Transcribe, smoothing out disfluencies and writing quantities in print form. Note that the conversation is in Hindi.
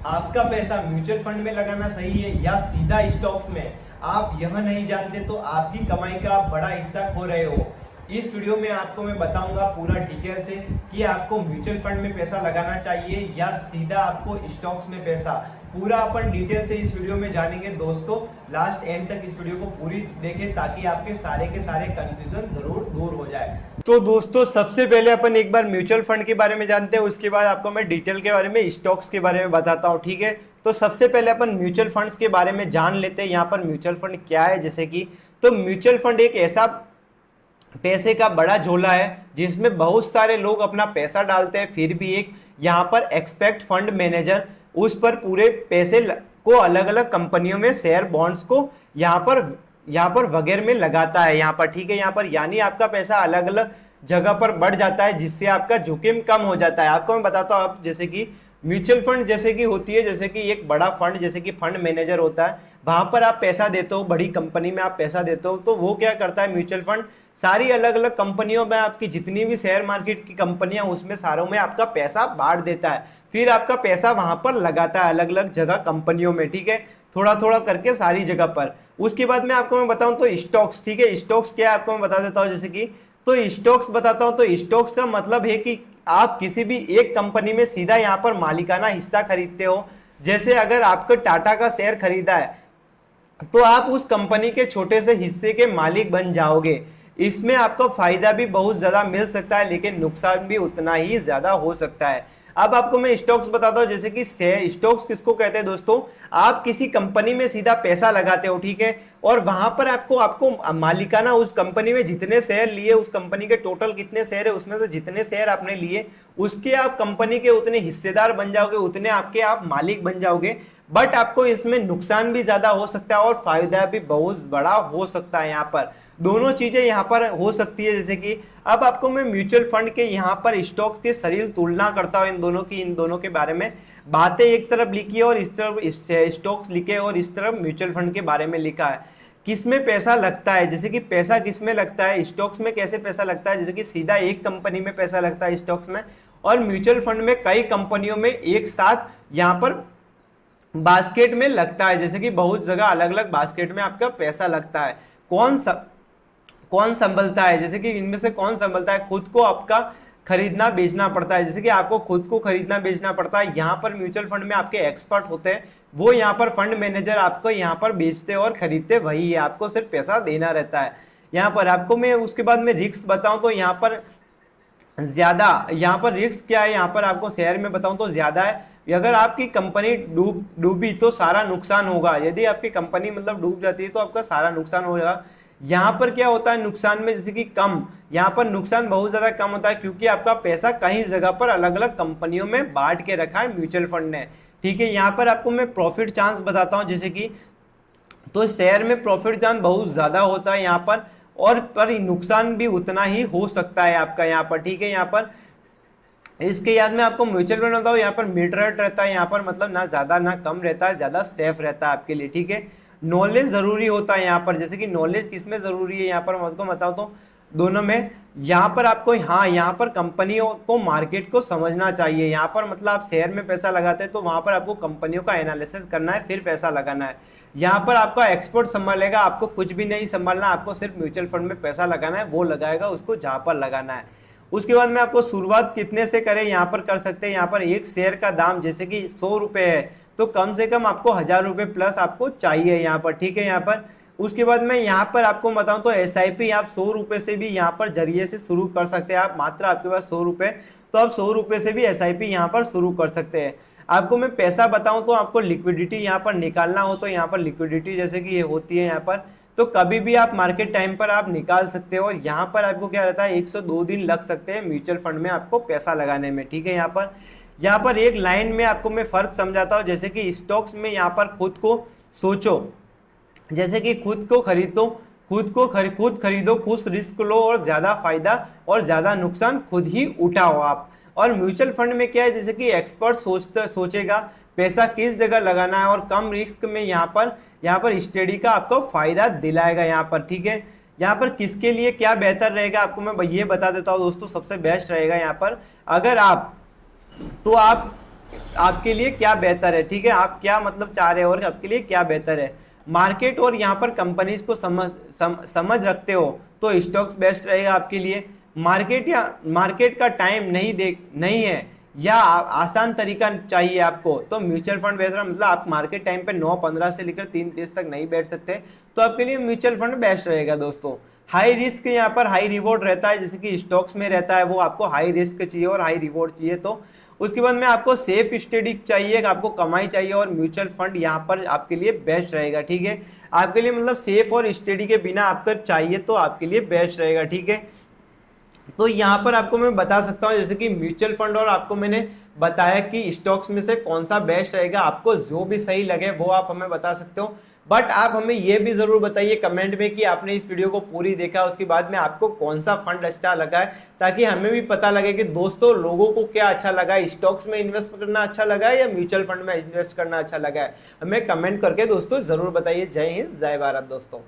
आपका पैसा म्यूचुअल फंड में लगाना सही है या सीधा स्टॉक्स में, आप यह नहीं जानते तो आपकी कमाई का बड़ा हिस्सा खो रहे हो। इस वीडियो में आपको मैं बताऊंगा पूरा डिटेल से कि आपको म्यूचुअल फंड में पैसा लगाना चाहिए या सीधा आपको स्टॉक्स में पैसा, पूरा अपन डिटेल से इस वीडियो में जानेंगे। दोस्तों लास्ट एंड तक इस वीडियो को पूरी देखें ताकि आपके सारे के सारे कंफ्यूजन जरूर दूर हो जाए। तो दोस्तों सबसे पहले अपन एक बार म्यूचुअल फंड के बारे में जानते हैं, उसके बाद आपको मैं डिटेल के बारे में स्टॉक्स के बारे में बताता हूँ, ठीक है। तो सबसे पहले अपन म्यूचुअल फंड्स के बारे में जान लेते हैं। यहाँ पर म्यूचुअल फंड क्या है, जैसे कि तो म्यूचुअल फंड एक ऐसा पैसे का बड़ा झोला है जिसमें बहुत सारे लोग अपना पैसा डालते हैं, फिर भी एक यहाँ पर एक्सपेक्ट फंड मैनेजर उस पर पूरे पैसे को अलग अलग कंपनियों में शेयर बॉन्ड्स को यहाँ पर वगैरह में लगाता है यहाँ पर, ठीक है। यहाँ पर यानी आपका पैसा अलग अलग जगह पर बढ़ जाता है जिससे आपका जोखिम कम हो जाता है। आपको मैं बताता हूँ, आप जैसे कि म्यूचुअल फंड जैसे कि होती है, जैसे कि एक बड़ा फंड जैसे कि फंड मैनेजर होता है, वहां पर आप पैसा देते हो, बड़ी कंपनी में आप पैसा देते हो, तो वो क्या करता है म्यूचुअल फंड सारी अलग अलग कंपनियों में आपकी जितनी भी शेयर मार्केट की कंपनियां उसमें सारों में आपका पैसा बांट देता है, फिर आपका पैसा वहां पर लगाता है अलग अलग जगह कंपनियों में, ठीक है, थोड़ा थोड़ा करके सारी जगह पर। उसके बाद में आपको मैं बताऊं तो स्टॉक्स, ठीक है, स्टॉक्स क्या है आपको मैं बता देता हूं, जैसे कि तो स्टॉक्स बताता हूं। तो स्टॉक्स का मतलब है कि आप किसी भी एक कंपनी में सीधा यहाँ पर मालिकाना हिस्सा खरीदते हो। जैसे अगर आपको टाटा का शेयर खरीदा है तो आप उस कंपनी के छोटे से हिस्से के मालिक बन जाओगे। इसमें आपको फायदा भी बहुत ज्यादा मिल सकता है लेकिन नुकसान भी उतना ही ज्यादा हो सकता है। अब आपको मैं स्टॉक्स बताता हूं, जैसे कि स्टॉक्स किसको कहते हैं दोस्तों, आप किसी कंपनी में सीधा पैसा लगाते हो, ठीक है, और वहां पर आपको मालिकाना उस कंपनी में जितने शेयर लिए, उस कंपनी के टोटल कितने शेयर है उसमें से जितने शेयर आपने लिए उसके आप कंपनी के उतने हिस्सेदार बन जाओगे, उतने आपके आप मालिक बन जाओगे। बट आपको इसमें नुकसान भी ज्यादा हो सकता है और फायदा भी बहुत बड़ा हो सकता है। यहाँ पर दोनों चीजें यहाँ पर हो सकती है। जैसे कि अब आपको मैं म्यूचुअल फंड के यहाँ पर स्टॉक्स के सरल तुलना करता हूँ, इन दोनों के बारे में बातें एक तरफ लिखी है और इस तरफ स्टॉक्स लिखे और इस तरफ म्यूचुअल फंड के बारे में लिखा है। किसमें पैसा लगता है, जैसे कि पैसा किसमें लगता है, स्टॉक्स में कैसे पैसा लगता है, जैसे कि सीधा एक कंपनी में पैसा लगता है स्टॉक्स में, और म्यूचुअल फंड में कई कंपनियों में एक साथ यहाँ पर बास्केट में लगता है। जैसे कि बहुत जगह अलग अलग बास्केट में आपका पैसा लगता है। कौन संभलता है, जैसे कि इनमें से कौन संभलता है, खुद को आपका खरीदना बेचना पड़ता है, जैसे कि आपको खुद को खरीदना बेचना पड़ता है। यहाँ पर म्यूचुअल फंड में आपके एक्सपर्ट होते हैं, वो यहाँ पर फंड मैनेजर आपको यहाँ पर बेचते और खरीदते वही है, आपको सिर्फ पैसा देना रहता है। यहाँ पर आपको मैं उसके बाद में रिस्क बताऊं तो यहाँ पर रिस्क क्या है, यहाँ पर आपको शेयर में बताऊं तो ज्यादा है। अगर आपकी कंपनी डूबी तो सारा नुकसान होगा, यदि आपकी कंपनी मतलब डूब जाती है तो आपका सारा नुकसान होगा। यहाँ पर क्या होता है नुकसान में, जैसे कि कम, यहाँ पर नुकसान बहुत ज्यादा कम होता है क्योंकि आपका पैसा कई जगह पर अलग अलग कंपनियों में बांट के रखा है म्यूचुअल फंड ने, ठीक है। यहाँ पर आपको मैं प्रॉफिट चांस बताता हूँ, जैसे कि तो शेयर में प्रॉफिट चांस बहुत ज्यादा होता है यहाँ पर नुकसान भी उतना ही हो सकता है आपका यहाँ पर, ठीक है। यहाँ पर इसके याद में आपको म्यूचुअल फंड बताओ, यहाँ पर मिड रेट रहता है, यहाँ पर मतलब ना ज्यादा ना कम रहता है, ज्यादा सेफ रहता है आपके लिए, ठीक है। नॉलेज जरूरी होता है यहाँ पर, जैसे कि नॉलेज किसमें जरूरी है यहाँ पर मैं आपको बताऊँ तो दोनों में। यहाँ पर आपको यहाँ पर कंपनियों को मार्केट को समझना चाहिए। यहाँ पर मतलब आप शेयर में पैसा लगाते हैं तो वहां पर आपको कंपनियों का एनालिसिस करना है फिर पैसा लगाना है। यहाँ पर आपका एक्सपर्ट संभालेगा, आपको कुछ भी नहीं संभालना, आपको सिर्फ म्यूचुअल फंड में पैसा लगाना है, वो लगाएगा उसको जहां पर लगाना है। उसके बाद में आपको शुरुआत कितने से करें यहाँ पर कर सकते हैं। यहाँ पर एक शेयर का दाम जैसे कि 100 रुपए है तो कम से कम आपको 1000 रुपए प्लस आपको चाहिए यहाँ पर, ठीक है। यहाँ पर उसके बाद में यहाँ पर आपको बताऊं तो SIP आप 100 रुपए से भी यहाँ पर जरिए से शुरू कर सकते हैं। आप मात्र आपके पास 100 रुपए तो आप 100 रुपए से भी SIP यहाँ पर शुरू कर सकते हैं। आपको मैं पैसा बताऊं तो आपको लिक्विडिटी यहाँ पर निकालना हो तो यहाँ पर लिक्विडिटी जैसे कि ये होती है यहाँ पर, तो कभी भी आप मार्केट टाइम पर आप निकाल सकते हो। और यहाँ पर आपको क्या रहता है 1 से 2 दिन लग सकते हैं म्यूचुअल फंड में आपको पैसा लगाने में, ठीक है। यहाँ पर एक लाइन में आपको मैं फर्क समझाता हूँ, जैसे कि स्टॉक्स में यहाँ पर खुद को सोचो, जैसे कि खुद खरीदो, खुद रिस्क लो और ज्यादा फायदा और ज्यादा नुकसान खुद ही उठाओ आप। और म्यूचुअल फंड में क्या है, जैसे कि एक्सपर्ट सोचेगा पैसा किस जगह लगाना है और कम रिस्क में यहाँ पर स्टडी का आपको फायदा दिलाएगा यहाँ पर, ठीक है। यहाँ पर किसके लिए क्या बेहतर रहेगा आपको मैं ये बता देता हूँ दोस्तों। सबसे बेस्ट रहेगा यहाँ पर अगर आप आपके लिए क्या बेहतर है, ठीक है, आप क्या मतलब चाह रहे हो और आपके लिए क्या बेहतर है। मार्केट और यहाँ पर कंपनीज को समझ रखते हो तो स्टॉक्स बेस्ट रहेगा आपके लिए। मार्केट का टाइम नहीं है या आसान तरीका चाहिए आपको तो म्यूचुअल फंड बेस्ट, मतलब आप मार्केट टाइम पे 9:15 से लेकर 3:30 तक नहीं बैठ सकते तो आपके लिए म्यूचुअल फंड बेस्ट रहेगा दोस्तों। हाई रिस्क यहाँ पर हाई रिवॉर्ड रहता है, जैसे कि स्टॉक्स में रहता है, वो आपको हाई रिस्क चाहिए और हाई रिवॉर्ड चाहिए। तो उसके बाद में आपको सेफ स्टडी चाहिए, आपको कमाई चाहिए, और म्यूचुअल फंड यहाँ पर आपके लिए बेस्ट रहेगा, ठीक है। आपके लिए मतलब सेफ और स्टडी के बिना आपका चाहिए तो आपके लिए बेस्ट रहेगा, ठीक है। तो यहाँ पर आपको मैं बता सकता हूँ जैसे कि म्यूचुअल फंड, और आपको मैंने बताया कि स्टॉक्स में से कौन सा बेस्ट रहेगा, आपको जो भी सही लगे वो आप हमें बता सकते हो। बट आप हमें ये भी जरूर बताइए कमेंट में कि आपने इस वीडियो को पूरी देखा, उसके बाद में आपको कौन सा फंड अच्छा लगा है, ताकि हमें भी पता लगे कि दोस्तों लोगों को क्या अच्छा लगा है, स्टॉक्स में इन्वेस्ट करना अच्छा लगा है या म्यूचुअल फंड में इन्वेस्ट करना अच्छा लगा है। हमें कमेंट करके दोस्तों जरूर बताइए। जय हिंद, जय भारत दोस्तों।